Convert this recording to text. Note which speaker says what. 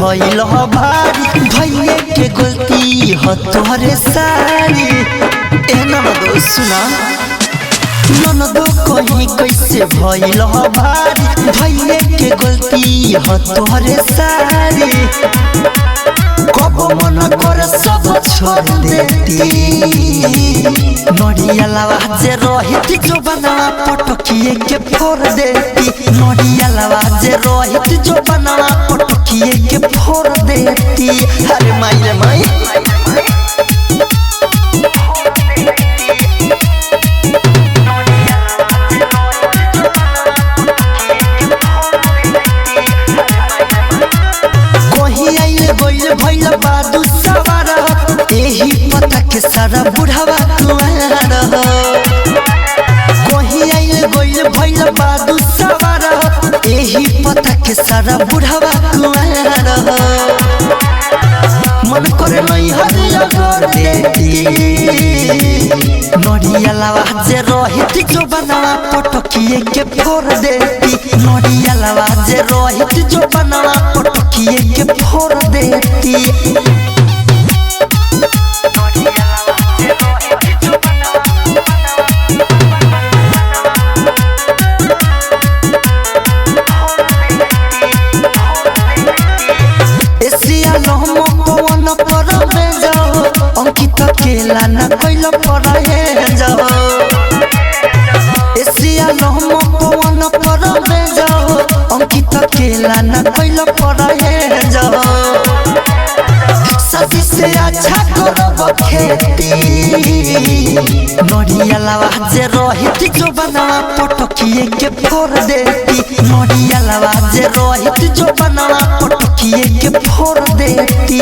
Speaker 1: भइल ह भारी भइए के गलती ह तोहरे सारी। ए ननदो सुना ननदो कहीं कैसे भइल ह भारी भइए के गलती ह तोहरे सारी। कब मन कर सब छोड़ देती नड़िया लावा जे रहित जो बनावा पटकिए के फोड़ देती। नड़िया लावा जे रहित जो बनावा पटकिए के फोड़ देती। अरे माई रे माई कहीं आइले गइले भइल बादू सवार एही पता के सारा बुढ़ावा कुआर हो। कहीं आइले गइले भइल बादू सवार एही पता के सारा बुढ़ावा कुआर हो। मन करे नहीं हरिया कर देती नड़िया लावा जे रहित जो बनावा पटकिए के फोड़ देती। नड़िया लावा जे रहित जो बनावा पटकिए के फोड़ देती। एसिया लहम पवन पर में जाओ अंकित केला न कोइल पर हे जाओ। एसिया लहम पवन पर में जाओ अंकित केला न कोइल पर हे जाओ। सदी से अच्छा करब खेती नड़िया लावा जे रहित जो बनावा पटकिए के फोड़ देती। नड़िया लावा जे रहित जो बनावा पटकिए के फोड़ देती।